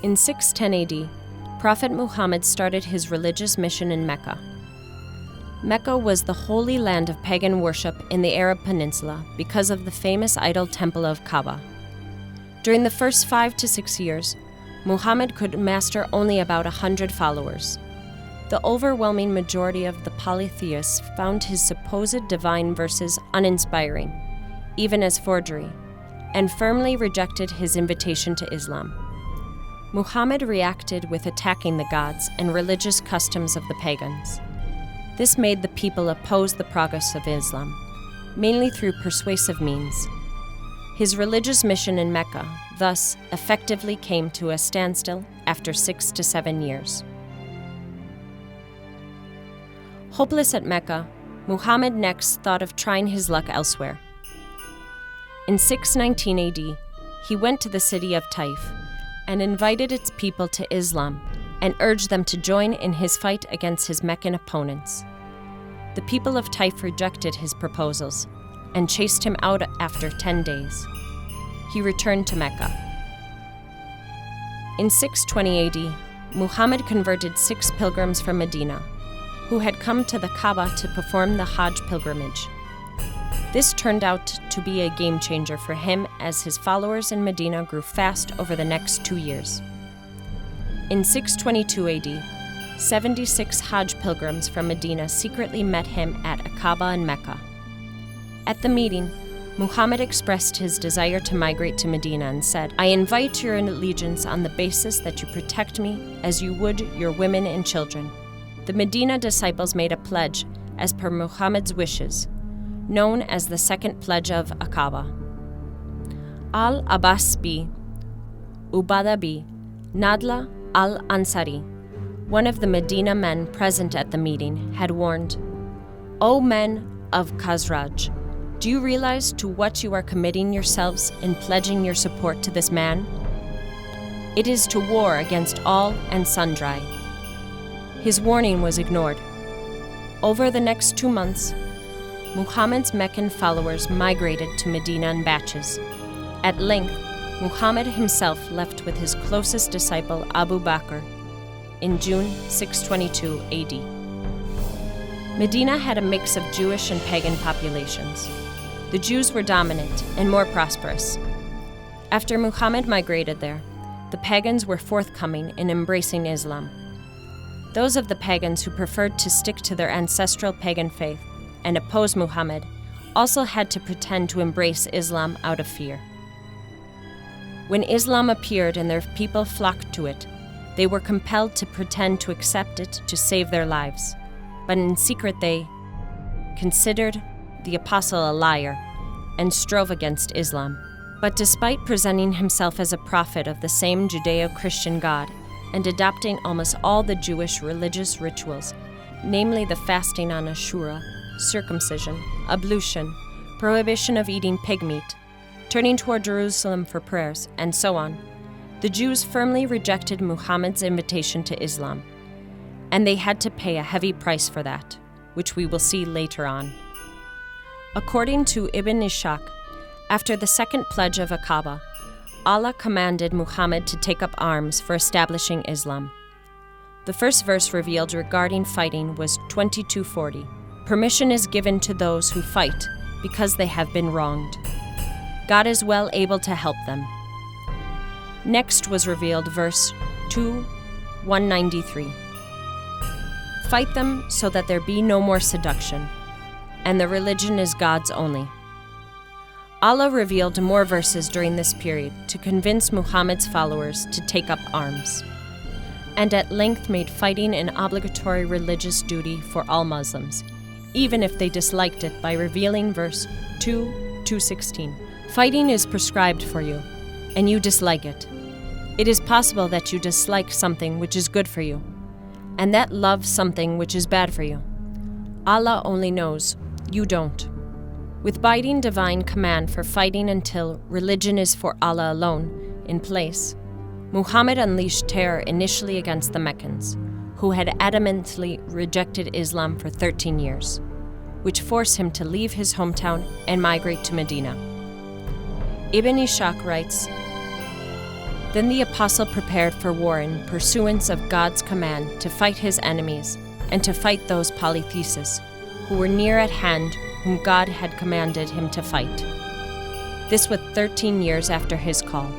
In 610 AD, Prophet Muhammad started his religious mission in Mecca. Mecca was the holy land of pagan worship in the Arab Peninsula because of the famous idol temple of Kaaba. During the first 5 to 6 years, Muhammad could master only about 100 followers. The overwhelming majority of the polytheists found his supposed divine verses uninspiring, even as forgery, and firmly rejected his invitation to Islam. Muhammad reacted with attacking the gods and religious customs of the pagans. This made the people oppose the progress of Islam, mainly through persuasive means. His religious mission in Mecca, thus, effectively came to a standstill after 6 to 7 years. Hopeless at Mecca, Muhammad next thought of trying his luck elsewhere. In 619 AD, he went to the city of Taif and invited its people to Islam and urged them to join in his fight against his Meccan opponents. The people of Taif rejected his proposals and chased him out after 10 days. He returned to Mecca. In 620 AD, Muhammad converted 6 pilgrims from Medina, who had come to the Kaaba to perform the Hajj pilgrimage. This turned out to be a game changer for him as his followers in Medina grew fast over the next 2 years. In 622 AD, 76 Hajj pilgrims from Medina secretly met him at a Kaaba in Mecca. At the meeting, Muhammad expressed his desire to migrate to Medina and said, "I invite your allegiance on the basis that you protect me as you would your women and children." The Medina disciples made a pledge as per Muhammad's wishes, known as the Second Pledge of Aqaba. Al-Abbas bi Ubadah bi Nadla al-Ansari, one of the Medina men present at the meeting, had warned, "O men of Khazraj, do you realize to what you are committing yourselves in pledging your support to this man? It is to war against all and sundry." His warning was ignored. Over the next 2 months, Muhammad's Meccan followers migrated to Medina in batches. At length, Muhammad himself left with his closest disciple Abu Bakr in June 622 AD. Medina had a mix of Jewish and pagan populations. The Jews were dominant and more prosperous. After Muhammad migrated there, the pagans were forthcoming in embracing Islam. Those of the pagans who preferred to stick to their ancestral pagan faith and oppose Muhammad also had to pretend to embrace Islam out of fear. When Islam appeared and their people flocked to it, they were compelled to pretend to accept it to save their lives. But in secret they considered the apostle a liar and strove against Islam. But despite presenting himself as a prophet of the same Judeo-Christian God and adopting almost all the Jewish religious rituals, namely the fasting on Ashura, circumcision, ablution, prohibition of eating pig meat, turning toward Jerusalem for prayers, and so on, the Jews firmly rejected Muhammad's invitation to Islam, and they had to pay a heavy price for that, which we will see later on. According to Ibn Ishaq, after the Second Pledge of Aqaba, Allah commanded Muhammad to take up arms for establishing Islam. The first verse revealed regarding fighting was 2240. Permission is given to those who fight because they have been wronged. God is well able to help them. Next was revealed verse 193. Fight them so that there be no more seduction, and the religion is God's only. Allah revealed more verses during this period to convince Muhammad's followers to take up arms, and at length made fighting an obligatory religious duty for all Muslims, even if they disliked it, by revealing verse 2:16. Fighting is prescribed for you, and you dislike it. It is possible that you dislike something which is good for you, and that love something which is bad for you. Allah only knows, you don't. With binding divine command for fighting until religion is for Allah alone in place, Muhammad unleashed terror initially against the Meccans, who had adamantly rejected Islam for 13 years, which forced him to leave his hometown and migrate to Medina. Ibn Ishaq writes, Then the apostle prepared for war in pursuance of God's command to fight his enemies and to fight those polytheses, who were near at hand, whom God had commanded him to fight. This was 13 years after his call.